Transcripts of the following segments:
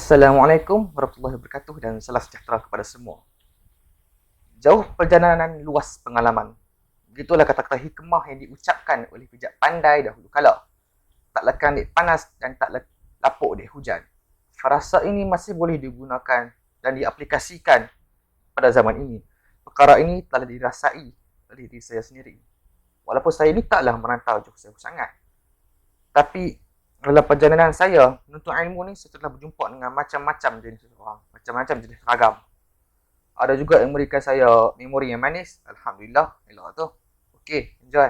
Assalamualaikum warahmatullahi wabarakatuh dan salam sejahtera kepada semua. Jauh perjalanan luas pengalaman. Begitulah kata-kata hikmah yang diucapkan oleh pijak pandai dahulu kala. Tak lekang dek panas dan tak lapuk dek hujan. Frasa ini masih boleh digunakan dan diaplikasikan pada zaman ini. Perkara ini telah dirasai oleh diri saya sendiri. Walaupun saya ini taklah merantau jauh-jauh sangat. Tapi dalam perjalanan saya menuntut ilmu ni, saya telah berjumpa dengan macam-macam jenis orang, macam-macam jenis ragam. Ada juga yang memberikan saya memori yang manis, alhamdulillah, elok tu. Okey, enjoy.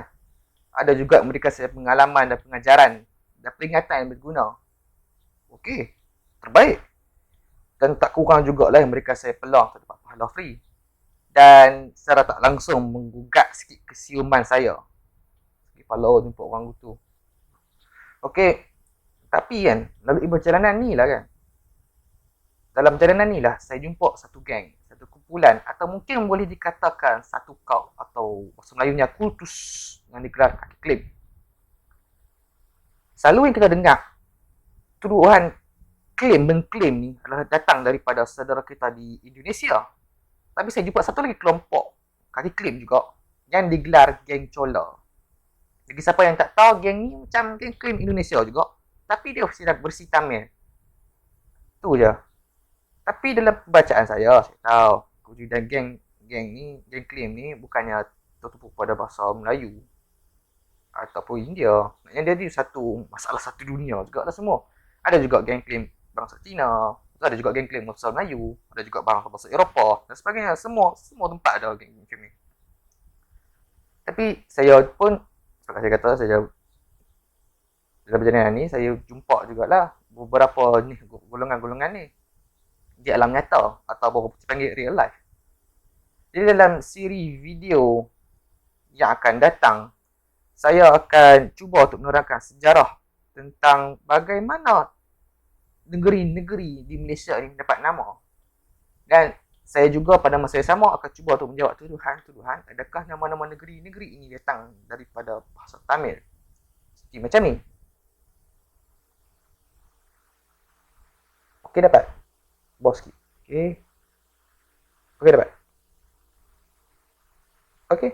Ada juga memberikan saya pengalaman dan pengajaran dan peringatan yang berguna. Okey, terbaik. Dan tak kurang jugalah yang memberikan saya peluang untuk dapat pahala free. Dan secara tak langsung menggugak sikit kesiuman saya. Kepala jumpa orang tu. Okey, tapi kan, melalui perjalanan ni lah kan, dalam perjalanan ni lah saya jumpa satu geng, satu kumpulan atau mungkin boleh dikatakan satu kaum atau bahasa Melayunya kultus yang digelar kaki klim. Selalu yang kita dengar tuduhan mengklaim ni adalah datang daripada saudara kita di Indonesia. Tapi saya jumpa satu lagi kelompok kaki klim juga yang digelar geng Chola. Bagi siapa yang tak tahu, geng ni macam geng klim Indonesia juga, tapi dia bersih Tamil. Tu je. Tapi dalam pembacaan saya tahu kewujudan geng geng klim ni bukannya tertumpu pada bahasa Melayu ataupun India. Maknanya dia satu masalah satu dunia juga lah semua. Ada juga geng klim bangsa Cina, ada juga geng klim bahasa Melayu, ada juga bahasa Eropah dan sebagainya. Semua tempat ada geng klim ni. Tapi saya pun, seperti saya kata, saya dalam perjalanan ni saya jumpa jugalah beberapa ni golongan-golongan ni di alam nyata atau apa dipanggil real life. Jadi dalam siri video yang akan datang, saya akan cuba untuk menerangkan sejarah tentang bagaimana negeri-negeri di Malaysia ini mendapat nama. Dan saya juga pada masa yang sama akan cuba untuk menjawab tuduhan-tuduhan adakah nama-nama negeri-negeri ini datang daripada bahasa Tamil. Seperti macam ni. Okey dapat? Bawah sikit. Okey. Okey dapat? Okey.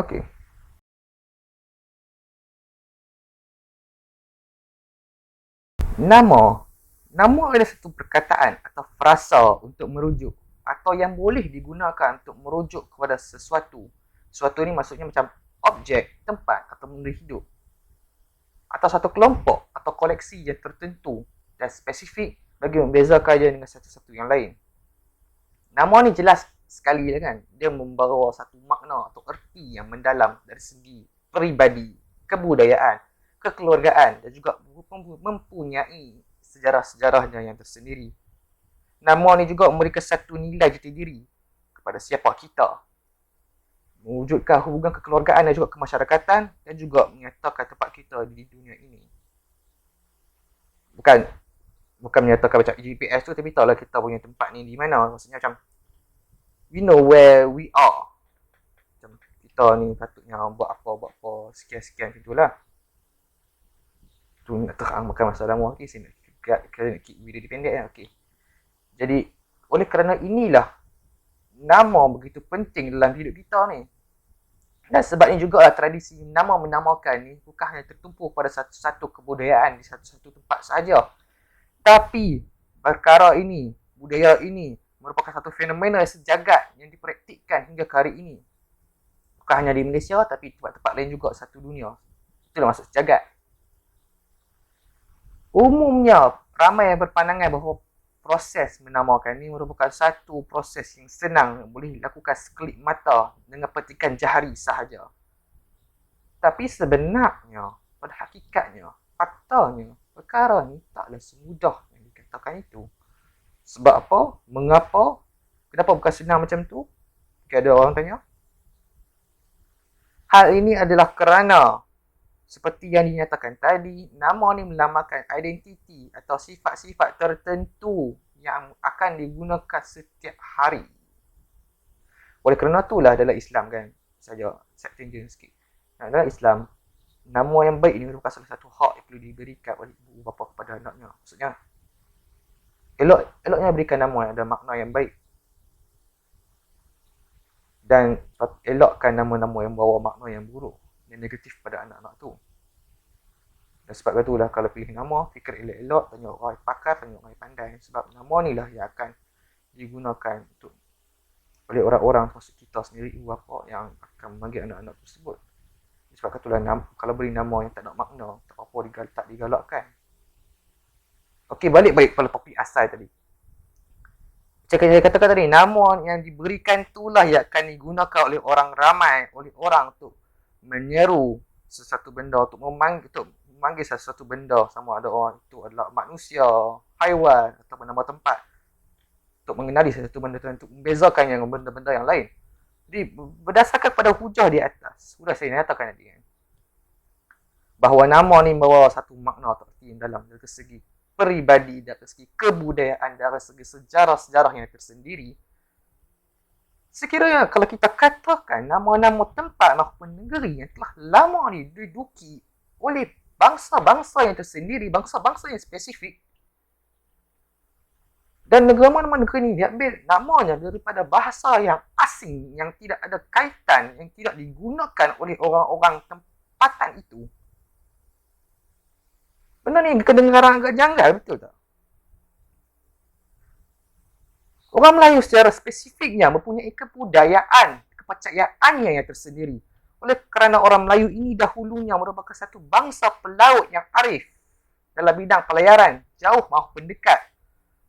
Okey. Nama adalah satu perkataan atau frasa untuk merujuk atau yang boleh digunakan untuk merujuk kepada sesuatu. Sesuatu ni maksudnya macam objek, tempat atau benda hidup. Atau satu kelompok atau koleksi yang tertentu dan spesifik bagi membezakannya dengan satu-satu yang lain. Nama ni jelas sekali lah kan. Dia membawa satu makna atau erti yang mendalam dari segi peribadi, kebudayaan, kekeluargaan dan juga mempunyai sejarah-sejarahnya yang tersendiri. Nama ni juga memberikan satu nilai jati diri kepada siapa kita, mewujudkan hubungan kekeluargaan dan juga kemasyarakatan dan juga menyatakan tempat kita di dunia ini. Bukan menyatakan macam GPS tu, tapi tahulah kita punya tempat ni di mana. Maksudnya macam we know where we are. Macam kita ni patutnya buat apa sekian-sekian itulah. Tu nak terang makan masa lama. Okay, saya nak keep video dipendek kan. Okay. Jadi oleh kerana inilah nama begitu penting dalam hidup kita ni. Dan sebab ini juga tradisi nama menamakan ni bukan hanya tertumpu pada satu-satu kebudayaan di satu-satu tempat sahaja. Tapi perkara ini, budaya ini merupakan satu fenomena sejagat yang dipraktikkan hingga ke hari ini. Bukan hanya di Malaysia tapi tempat-tempat lain juga satu dunia. Itulah maksud sejagat. Umumnya ramai yang berpandangan bahawa proses menamakan ini merupakan satu proses yang senang yang boleh dilakukan sekelip mata dengan petikan jari sahaja. Tapi sebenarnya, pada hakikatnya, faktanya, perkara ni taklah semudah yang dikatakan itu. Sebab apa? Mengapa? Kenapa bukan senang macam tu? Jika ada orang tanya. Hal ini adalah kerana seperti yang dinyatakan tadi, nama ni melambangkan identiti atau sifat-sifat tertentu yang akan digunakan setiap hari. Oleh kerana itulah dalam Islam kan, saja set tangent sikit. Dalam Islam, nama yang baik ini merupakan salah satu hak yang perlu diberikan oleh ibu bapa kepada anaknya. Maksudnya, eloknya berikan nama yang ada makna yang baik. Dan elokkan nama-nama yang bawa makna yang buruk, yang negatif pada anak-anak tu. Dan sebab itulah kalau pilih nama, fikir elok-elok, tanya orang pakar, tanya orang pandai. Sebab nama ni lah yang akan digunakan untuk oleh orang-orang termasuk kita sendiri, ibu bapa yang akan memanggil anak-anak tersebut. Sebab itulah kalau beri nama yang tak ada makna, tak apa tak digalakkan. Okey, balik pada topik asal tadi. Macam saya katakan tadi, nama yang diberikan itulah yang akan digunakan oleh orang ramai, oleh orang untuk menyeru sesuatu benda, untuk memanggil sesuatu benda, sama ada orang itu adalah manusia, haiwan atau nama tempat, untuk mengenali sesuatu benda itu, untuk membezakannya dengan benda-benda yang lain. Jadi berdasarkan pada hujah di atas, sudah saya nyatakan tadi, bahawa nama ni membawa satu makna atau arti yang dalam dari segi peribadi, dari segi kebudayaan, dari segi sejarah-sejarah yang tersendiri. Sekiranya kalau kita katakan nama-nama tempat maupun negeri yang telah lama ni diduduki oleh bangsa-bangsa yang tersendiri, bangsa-bangsa yang spesifik, dan negara mana-mana negeri ni diambil namanya daripada bahasa yang asing, yang tidak ada kaitan, yang tidak digunakan oleh orang-orang tempatan itu. Benda ni kedengaran agak janggal, betul tak? Orang Melayu secara spesifiknya mempunyai kebudayaan, kepercayaannya yang tersendiri. Oleh kerana orang Melayu ini dahulunya merupakan satu bangsa pelaut yang arif dalam bidang pelayaran, jauh maupun dekat.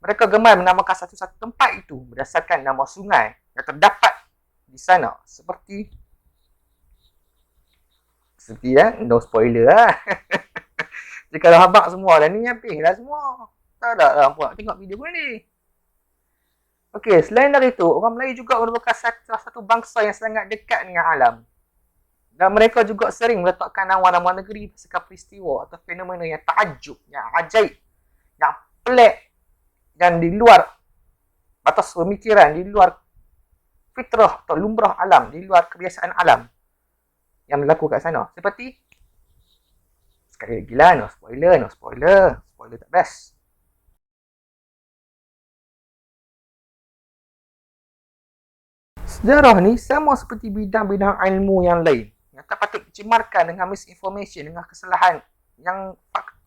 Mereka gemar menamakan satu-satu tempat itu berdasarkan nama sungai yang terdapat di sana. Seperti no spoiler lah. Jika dah habak semua dah ni, habis dah semua. Tak ada lah apa nak tengok video pun ni. Okey, selain dari itu, orang Melayu juga merupakan salah satu bangsa yang sangat dekat dengan alam. Dan mereka juga sering meletakkan nama-nama negeri berdasarkan peristiwa atau fenomena yang takjub, yang ajaib, yang pelik, yang di luar batas pemikiran, di luar fitrah atau lumrah alam, di luar kebiasaan alam yang berlaku kat sana. Seperti, sekali lagi lah, no spoiler tak best. Sejarah ni sama seperti bidang-bidang ilmu yang lain yang tak patut dicemarkan dengan misinformation, dengan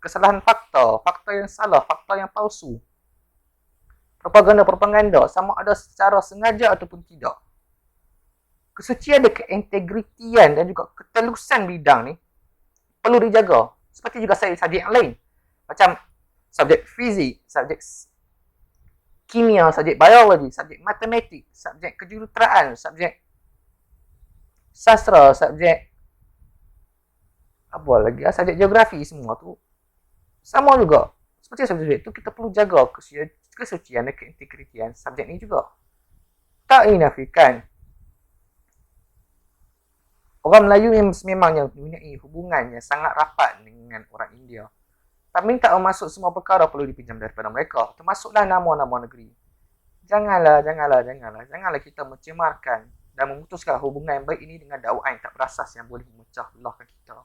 kesalahan fakta yang salah, fakta yang palsu, propaganda sama ada secara sengaja ataupun tidak. Kesucian dan keintegritian dan juga ketelusan bidang ni perlu dijaga. Seperti juga subjek yang lain, macam subjek fizik, subjek kimia, subjek biologi, subjek matematik, subjek kejuruteraan, subjek sastra, subjek apa lagi, subjek geografi, semua tu sama juga. Seperti subjek tu kita perlu jaga kesucian dan keintegritian subjek ni juga. Tak dinafikan orang Melayu yang sememangnya mempunyai hubungan yang sangat rapat dengan orang India. Tapi tak masuk semua perkara perlu dipinjam daripada mereka. Termasuklah nama-nama negeri. Janganlah kita mencemarkan dan memutuskan hubungan yang baik ini dengan dakwaan yang tak berasas yang boleh memecah belahkan kita.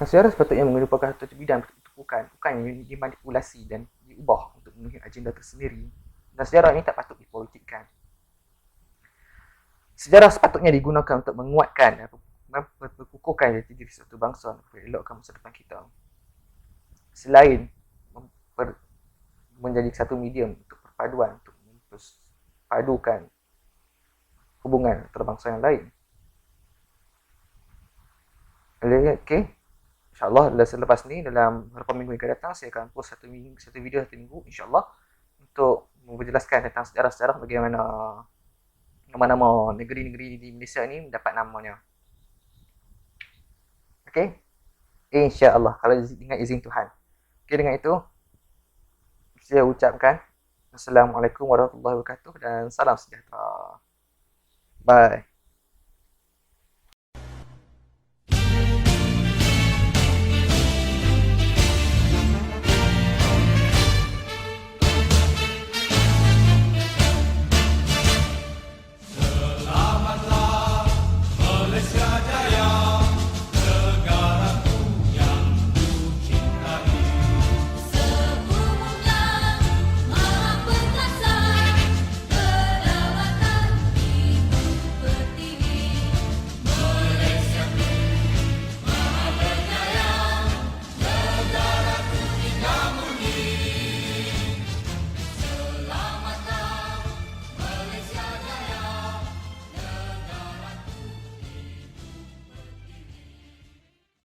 Dan sejarah sepatutnya merupakan satu bidang bukan yang dimanipulasi dan diubah untuk memenuhi agenda tersendiri. Dan sejarah ini tak patut dipolitikkan. Sejarah sepatutnya digunakan untuk menguatkan dan memperkukuhkan jati diri satu bangsa untuk elokkan masa depan kita. Selain menjadi satu medium untuk perpaduan, untuk memperpadukan hubungan antara bangsa yang lain. Okay, InsyaAllah selepas ni, dalam beberapa minggu yang akan datang, saya akan post satu video satu minggu InsyaAllah untuk menjelaskan tentang sejarah-sejarah bagaimana nama-nama negeri-negeri di Malaysia ni mendapat namanya. Okay, InsyaAllah kalau dengan izin Tuhan. Okay, dengan itu saya ucapkan Assalamualaikum warahmatullahi wabarakatuh dan salam sejahtera. Bye.